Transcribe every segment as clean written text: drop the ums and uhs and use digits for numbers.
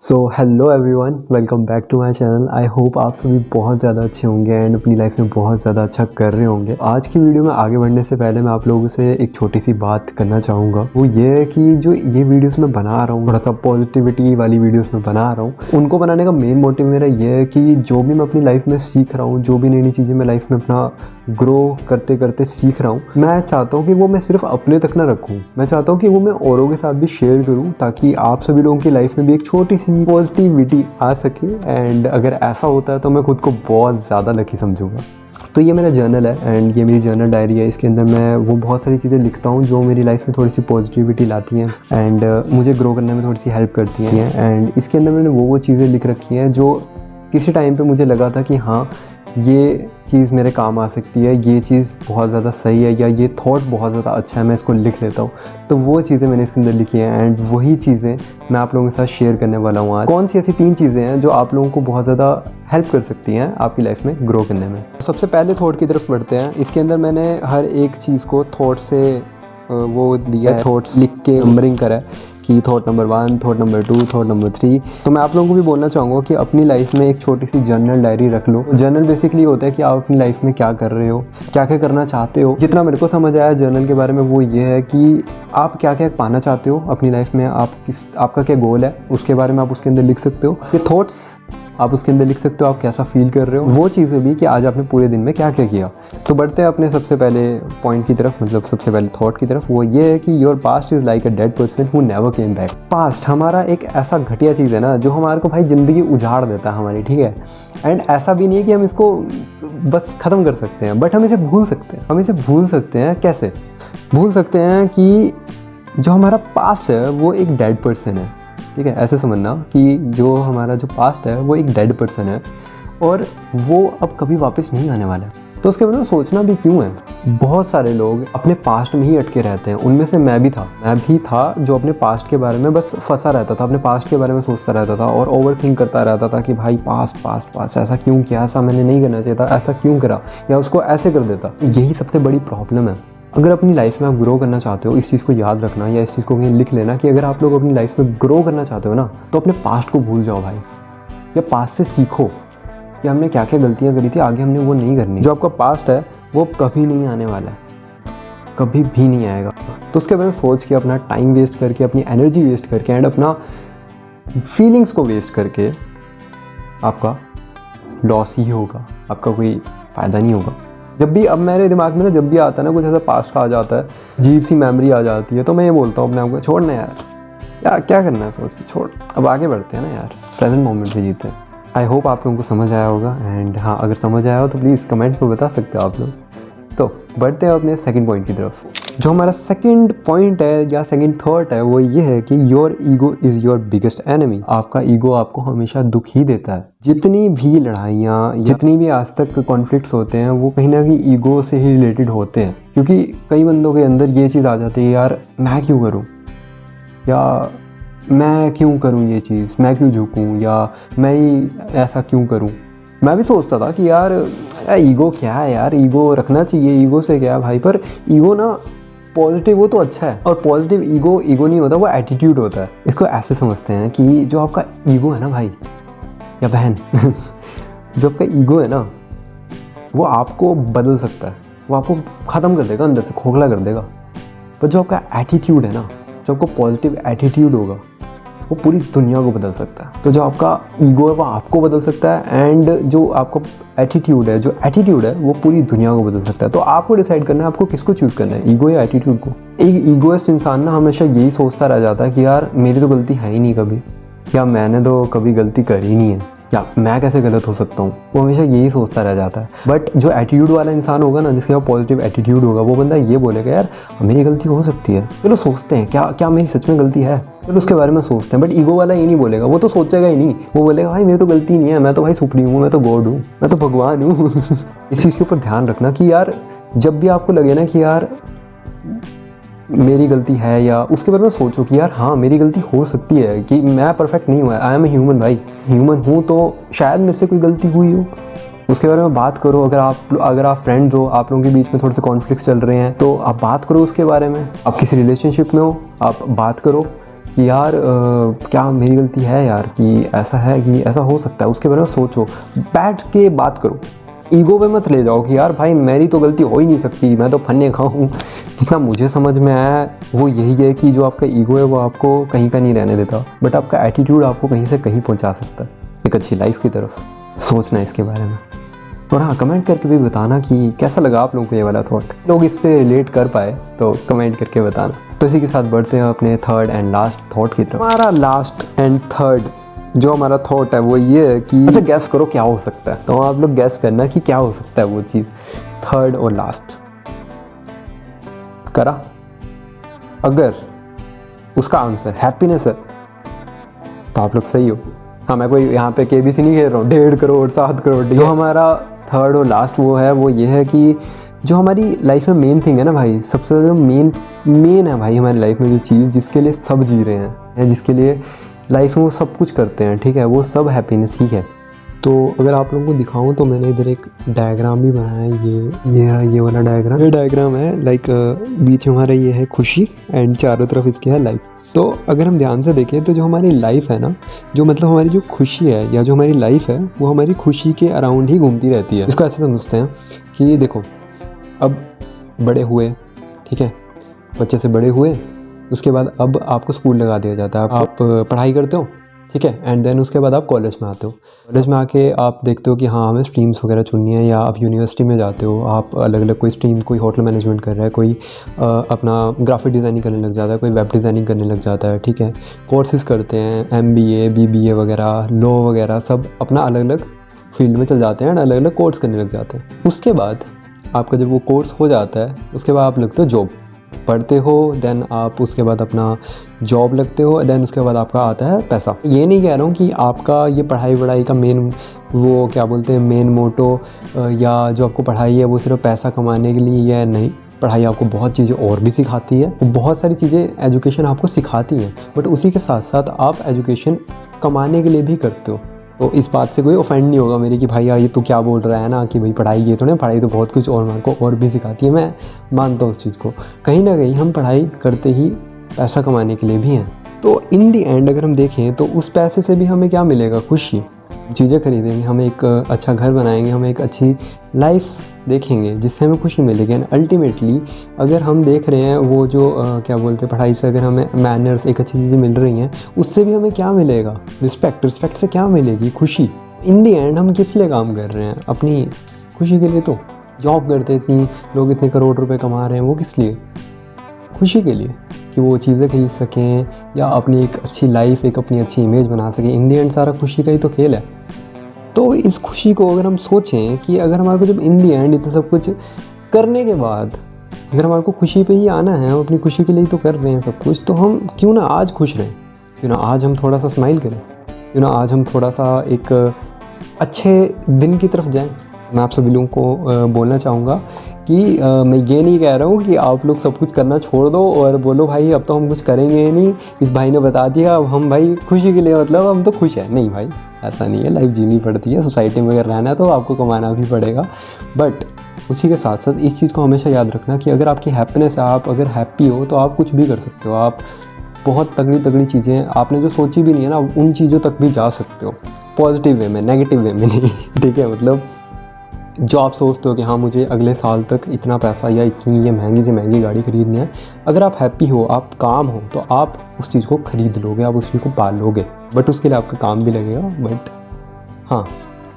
So hello everyone, welcome back to my channel. I hope आप सभी बहुत ज़्यादा अच्छे होंगे एंड अपनी लाइफ में बहुत ज़्यादा अच्छा कर रहे होंगे। आज की वीडियो में आगे बढ़ने से पहले मैं आप लोगों से एक छोटी सी बात करना चाहूँगा। वो ये है कि जो ये वीडियोस मैं बना रहा हूँ, थोड़ा सा पॉजिटिविटी वाली वीडियोस मैं बना रहा हूँ, उनको बनाने का मेन मोटिव मेरा ये है कि जो भी मैं अपनी लाइफ में सीख रहा हूँ, जो भी नई नई चीज़ें मैं लाइफ में अपना ग्रो करते करते सीख रहा हूँ, मैं चाहता हूँ कि वो मैं सिर्फ अपने तक ना रखूँ। मैं चाहता हूँ कि वो मैं औरों के साथ भी शेयर करूँ ताकि आप सभी लोगों की लाइफ में भी एक छोटी सी पॉजिटिविटी आ सके। एंड अगर ऐसा होता है तो मैं खुद को बहुत ज़्यादा लकी समझूंगा। तो ये मेरा जर्नल है एंड ये मेरी जर्नल डायरी है। इसके अंदर मैं वो बहुत सारी चीज़ें लिखता हूँ जो मेरी लाइफ में थोड़ी सी पॉजिटिविटी लाती हैं एंड मुझे ग्रो करने में थोड़ी सी हेल्प करती हैं। एंड इसके अंदर मैंने वो चीज़ें लिख रखी हैं जो किसी टाइम पे मुझे लगा था कि हाँ, ये चीज़ मेरे काम आ सकती है, ये चीज़ बहुत ज़्यादा सही है या ये थॉट बहुत ज़्यादा अच्छा है, मैं इसको लिख लेता हूँ। तो वो चीज़ें मैंने इसके अंदर लिखी हैं एंड वही चीज़ें मैं आप लोगों के साथ शेयर करने वाला हूँ आज। कौन सी ऐसी 3 चीज़ें हैं जो आप लोगों को बहुत ज़्यादा हेल्प कर सकती हैं आपकी लाइफ में ग्रो करने में। सबसे पहले थॉट की तरफ बढ़ते हैं। इसके अंदर मैंने हर एक चीज़ को थॉट से वो दिया है, थॉट्स लिख के नंबरिंग करा है कि thought number 1, thought number 2, thought number 3। तो मैं आप लोगों को भी बोलना चाहूँगा कि अपनी लाइफ में एक छोटी सी जर्नल डायरी रख लो। जर्नल बेसिकली होता है कि आप अपनी लाइफ में क्या कर रहे हो, क्या क्या करना चाहते हो। जितना मेरे को समझ आया जर्नल के बारे में वो ये है कि आप क्या क्या पाना चाहते हो अपनी लाइफ में, आपका क्या गोल है, उसके बारे में आप उसके अंदर लिख सकते हो। ये थॉट्स आप उसके अंदर लिख सकते हो, आप कैसा फील कर रहे हो, वो चीज़ें भी कि आज आपने पूरे दिन में क्या क्या किया। तो बढ़ते हैं अपने सबसे पहले पॉइंट की तरफ, मतलब सबसे पहले थॉट की तरफ। वो ये है कि your past is like a dead person who never came back. Past हमारा एक ऐसा घटिया चीज़ है ना जो हमारे को भाई ज़िंदगी उजाड़ देता है हमारी, ठीक है। एंड ऐसा भी नहीं है कि हम इसको बस ख़त्म कर सकते हैं, बट हम इसे भूल सकते हैं। हम इसे भूल सकते हैं कैसे? भूल सकते हैं कि जो हमारा पास्ट है वो एक डेड पर्सन है, ठीक है। ऐसे समझना कि जो हमारा जो पास्ट है वो एक डेड पर्सन है और वो अब कभी वापस नहीं आने वाला है। तो उसके बारे में सोचना भी क्यों है। बहुत सारे लोग अपने पास्ट में ही अटके रहते हैं। उनमें से मैं भी था जो अपने पास्ट के बारे में बस फंसा रहता था, अपने पास्ट के बारे में सोचता रहता था और ओवर थिंक करता रहता था कि भाई पास्ट ऐसा क्यों किया, ऐसा मैंने नहीं करना चाहिए था, ऐसा क्यों करा, या उसको ऐसे कर देता। यही सबसे बड़ी प्रॉब्लम है। अगर अपनी लाइफ में आप ग्रो करना चाहते हो, इस चीज़ को याद रखना या इस चीज़ को कहीं लिख लेना कि अगर आप लोग अपनी लाइफ में ग्रो करना चाहते हो ना, तो अपने पास्ट को भूल जाओ भाई, या पास्ट से सीखो कि हमने क्या क्या गलतियाँ करी थी, आगे हमने वो नहीं करनी। जो आपका पास्ट है वो कभी नहीं आने वाला है, कभी भी नहीं आएगा। तो उसके बारे में सोच के अपना टाइम वेस्ट करके, अपनी एनर्जी वेस्ट करके एंड अपना फीलिंग्स को वेस्ट करके आपका लॉस ही होगा, आपका कोई फ़ायदा नहीं होगा। जब भी अब मेरे दिमाग में ना जब भी आता है ना कुछ ऐसा पास्ट का आ जाता है, अजीब सी मेमोरी आ जाती है, तो मैं ये बोलता हूँ अपने आप को, छोड़ना यार, क्या करना है सोच के छोड़, अब आगे बढ़ते हैं ना यार, प्रेजेंट मोमेंट में जीते हैं। आई होप आप लोगों को समझ आया होगा एंड हाँ, अगर समझ आया हो तो प्लीज़ कमेंट में बता सकते हो आप लोग। तो बढ़ते हैं अपने सेकंड पॉइंट की तरफ। जो हमारा सेकंड पॉइंट है या सेकंड थॉट है वो ये है कि your ego is your biggest enemy. आपका ईगो आपको हमेशा दुख ही देता है। जितनी भी लड़ाइयाँ, जितनी भी आज तक कॉन्फ्लिक्ट्स होते हैं वो कहीं ना कहीं ईगो से ही रिलेटेड होते हैं। क्योंकि कई बंदों के अंदर ये चीज़ आ जाती है, यार मैं क्यों करूँ, या मैं क्यों करूँ ये चीज़, मैं क्यों झुकूँ, या मैं ही ऐसा क्यों करूँ। मैं भी सोचता था कि यार ईगो क्या है यार, ईगो रखना चाहिए, ईगो से क्या है भाई। पर ईगो ना पॉजिटिव हो तो अच्छा है, और पॉजिटिव ईगो नहीं होता, वो एटीट्यूड होता है। इसको ऐसे समझते हैं कि जो आपका ईगो है ना भाई या बहन जो आपका ईगो है ना वो आपको बदल सकता है, वो आपको ख़त्म कर देगा, अंदर से खोखला कर देगा। पर जो आपका एटीट्यूड है ना, जो आपको पॉजिटिव एटीट्यूड होगा वो पूरी दुनिया को बदल सकता है। तो जो आपका ईगो है वो आपको बदल सकता है एंड जो आपका एटीट्यूड है वो पूरी दुनिया को बदल सकता है। तो आपको डिसाइड करना है आपको किसको चूज़ करना है, ईगो या एटीट्यूड को। एक ईगोइस्ट इंसान ना हमेशा यही सोचता रह जाता है कि यार मेरी तो गलती है ही नहीं कभी, या मैंने तो कभी गलती करी नहीं है, या मैं कैसे गलत हो सकता हूँ। वो हमेशा यही सोचता रह जाता है। बट जो एटीट्यूड वाला इंसान होगा ना, जिसके पास पॉजिटिव एटीट्यूड होगा, वो बंदा ये बोलेगा यार मेरी गलती हो सकती है, चलो सोचते हैं क्या मेरी सच में गलती है, चलो उसके बारे में सोचते हैं। बट ईगो वाला ये नहीं बोलेगा, वो तो सोचेगा ही नहीं, वो बोलेगा भाई मेरी तो गलती नहीं है, मैं तो भाई सुप्रीम हूँ, मैं तो गॉड हूँ, मैं तो भगवान हूँ। इस चीज़ के ऊपर ध्यान रखना कि यार जब भी आपको लगे ना कि यार मेरी गलती है, या उसके बारे में सोचो कि यार हाँ मेरी गलती हो सकती है, कि मैं परफेक्ट नहीं हुआ, आई एम ए ह्यूमन भाई, ह्यूमन हूँ, तो शायद मेरे से कोई गलती हुई हो। उसके बारे में बात करो। अगर आप फ्रेंड्स हो, आप लोगों के बीच में थोड़े से कॉन्फ्लिक्ट्स चल रहे हैं, तो आप बात करो उसके बारे में। आप किसी रिलेशनशिप में हो, आप बात करो कि यार क्या मेरी गलती है यार, कि ऐसा है, कि ऐसा हो सकता है, उसके बारे में सोचो, बैठ के बात करो। ईगो पे मत ले जाओ कि यार भाई मेरी तो गलती हो ही नहीं सकती, मैं तो फन्ने खाऊं। जितना मुझे समझ में आया वो यही है कि जो आपका ईगो है वो आपको कहीं का नहीं रहने देता, बट आपका एटीट्यूड आपको कहीं से कहीं पहुंचा सकता है एक अच्छी लाइफ की तरफ। सोचना इसके बारे में। और हाँ, कमेंट करके भी बताना कि कैसा लगा आप लोगों को ये वाला थॉट, लोग इससे रिलेट कर पाए तो कमेंट करके बताना। तो इसी के साथ बढ़ते हैं अपने थर्ड एंड लास्ट थॉट की तरफ। हमारा लास्ट एंड थर्ड जो हमारा थॉट है वो ये है कि अच्छा गैस करो क्या हो सकता है। तो आप लोग गैस करना कि क्या हो सकता है वो चीज़, थर्ड और लास्ट। करा? अगर उसका आंसर हैप्पीनेस है तो आप लोग सही हो। हाँ, मैं कोई यहाँ पे केबीसी नहीं खेल रहा हूँ, 1.5 करोड़ 7 करोड़। जो हमारा थर्ड और लास्ट वो है वो ये है कि जो हमारी लाइफ में मेन थिंग है ना भाई, सबसे ज़्यादा मेन है भाई हमारी लाइफ में जो चीज़ जिसके लिए सब जी रहे हैं, जिसके लिए लाइफ में वो सब कुछ करते हैं, ठीक है, वो सब हैप्पीनेस ही है। तो अगर आप लोगों को दिखाऊं तो मैंने इधर एक डायग्राम भी बनाया है, ये वाला डायग्राम। ये डायग्राम है लाइक बीच में हमारा ये है खुशी एंड चारों तरफ इसके है लाइफ। तो अगर हम ध्यान से देखें तो जो हमारी लाइफ है ना, जो मतलब हमारी जो खुशी है या जो हमारी लाइफ है वो हमारी खुशी के अराउंड ही घूमती रहती है। इसको ऐसे समझते हैं कि देखो, अब बड़े हुए, ठीक है, बच्चे से बड़े हुए, उसके बाद अब आपको स्कूल लगा दिया जाता है, आप पढ़ाई करते हो, ठीक है, एंड देन उसके बाद आप कॉलेज में आते हो। कॉलेज में आके आप देखते हो कि हाँ हमें स्ट्रीम्स वगैरह चुननी है, या आप यूनिवर्सिटी में जाते हो, आप अलग अलग कोई स्ट्रीम, कोई होटल मैनेजमेंट कर रहा है, कोई अपना ग्राफिक डिज़ाइनिंग करने लग जाता है, कोई वेब डिज़ाइनिंग करने लग जाता है, ठीक है, कोर्सेज करते हैं, MBA BBA वगैरह, लॉ वगैरह, सब अपना अलग अलग फील्ड में चल जाते हैं एंड अलग अलग कोर्स करने लग जाते हैं। उसके बाद आपका जब वो कोर्स हो जाता है उसके बाद आप लगते हो जॉब, पढ़ते हो, देन आप उसके बाद अपना जॉब लगते हो, देन उसके बाद आपका आता है पैसा। ये नहीं कह रहा हूँ कि आपका ये पढ़ाई का मेन वो क्या बोलते हैं मेन मोटो या जो आपको पढ़ाई है वो सिर्फ पैसा कमाने के लिए है, नहीं। पढ़ाई आपको बहुत चीज़ें और भी सिखाती है, बहुत सारी चीज़ें एजुकेशन आपको सिखाती हैं, बट उसी के साथ साथ आप एजुकेशन कमाने के लिए भी करते हो। तो इस बात से कोई ऑफेंड नहीं होगा मेरी कि भाई ये तू क्या बोल रहा है ना, कि भाई पढ़ाई ये तो नहीं, पढ़ाई तो बहुत कुछ और को और भी सिखाती है। मैं मानता हूँ उस चीज़ को, कहीं ना कहीं हम पढ़ाई करते ही पैसा कमाने के लिए भी हैं। तो इन दी एंड अगर हम देखें तो उस पैसे से भी हमें क्या मिलेगा, खुशी। चीज़ें खरीदेंगे, हम एक अच्छा घर बनाएंगे, हम एक अच्छी लाइफ देखेंगे जिससे हमें खुशी मिलेगी। एंड अल्टीमेटली अगर हम देख रहे हैं वो जो क्या बोलते हैं पढ़ाई से अगर हमें मैनर्स, एक अच्छी चीज़ें मिल रही हैं, उससे भी हमें क्या मिलेगा, रिस्पेक्ट से क्या मिलेगी, खुशी। इन दी एंड हम किस लिए काम कर रहे हैं, अपनी खुशी के लिए। तो जॉब करते इतनी लोग इतने करोड़ रुपए कमा रहे हैं, वो किस लिए, खुशी के लिए, कि वो चीज़ें खरीद सकें या अपनी एक अच्छी लाइफ, एक अपनी अच्छी इमेज बना सकें। इन दी एंड सारा खुशी का ही तो खेल है। तो इस खुशी को अगर हम सोचें कि अगर हमारे को जब इन दी एंड इतना सब कुछ करने के बाद अगर हमारे को खुशी पे ही आना है, हम अपनी खुशी के लिए तो कर रहे हैं सब कुछ, तो हम क्यों ना आज खुश रहें, क्यों ना आज हम थोड़ा सा स्माइल करें, क्यों ना आज हम थोड़ा सा एक अच्छे दिन की तरफ जाएं। मैं आप सभी लोगों को बोलना चाहूँगा कि मैं ये नहीं कह रहा हूँ कि आप लोग सब कुछ करना छोड़ दो और बोलो भाई अब तो हम कुछ करेंगे ही नहीं, इस भाई ने बता दिया अब हम भाई खुशी के लिए मतलब हम तो खुश हैं। नहीं भाई, ऐसा नहीं है, लाइफ जीनी पड़ती है, सोसाइटी में अगर रहना है तो आपको कमाना भी पड़ेगा। बट उसी के साथ साथ इस चीज़ को हमेशा याद रखना कि अगर आपकी हैप्पीनेस है, आप अगर हैप्पी हो तो आप कुछ भी कर सकते हो। आप बहुत तगड़ी चीज़ें आपने जो सोची भी नहीं है ना, उन चीज़ों तक भी जा सकते हो, पॉजिटिव वे में, नेगेटिव वे में नहीं। ठीक है, मतलब जो आप सोचते हो कि हाँ मुझे अगले साल तक इतना पैसा या इतनी ये महंगी से महंगी गाड़ी खरीदनी है, अगर आप हैप्पी हो, आप काम हो, तो आप उस चीज़ को ख़रीद लोगे, आप उस चीज़ को पाल लोगे। बट उसके लिए आपका काम भी लगेगा। बट हाँ,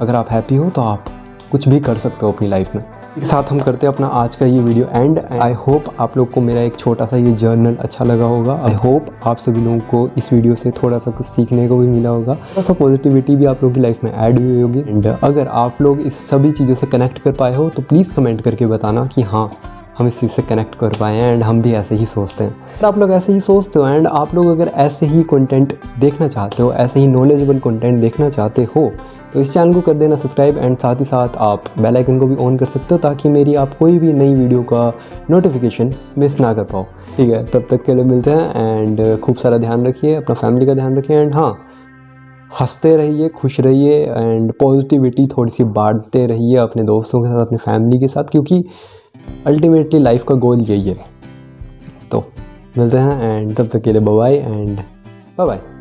अगर आप हैप्पी हो तो आप कुछ भी कर सकते हो अपनी लाइफ में। एक साथ हम करते हैं अपना आज का ये वीडियो एंड। आई होप आप लोग को मेरा एक छोटा सा ये जर्नल अच्छा लगा होगा। आई होप आप सभी लोगों को इस वीडियो से थोड़ा सा कुछ सीखने को भी मिला होगा, थोड़ा सा पॉजिटिविटी भी आप लोगों की लाइफ में ऐड हुई होगी। एंड अगर आप लोग इस सभी चीज़ों से कनेक्ट कर पाए हो तो प्लीज़ कमेंट करके बताना कि हाँ हम इस चीज़ से कनेक्ट कर पाए हैं एंड हम भी ऐसे ही सोचते हैं। अगर आप लोग ऐसे ही सोचते हो एंड आप लोग अगर ऐसे ही कंटेंट देखना चाहते हो, ऐसे ही नॉलेजेबल कंटेंट देखना चाहते हो, तो इस चैनल को कर देना सब्सक्राइब एंड साथ ही साथ आप बेल आइकन को भी ऑन कर सकते हो ताकि मेरी आप कोई भी नई वीडियो का नोटिफिकेशन मिस ना कर पाओ। ठीक है, तब तक के लिए मिलते हैं एंड खूब सारा ध्यान रखिए, अपना फैमिली का ध्यान रखिए एंड हाँ, हंसते रहिए, खुश रहिए एंड पॉजिटिविटी थोड़ी सी बांटते रहिए अपने दोस्तों के साथ, अपनी फैमिली के साथ, क्योंकि अल्टीमेटली लाइफ का गोल यही है। तो मिलते हैं एंड तब तक के लिए bye bye and bye bye.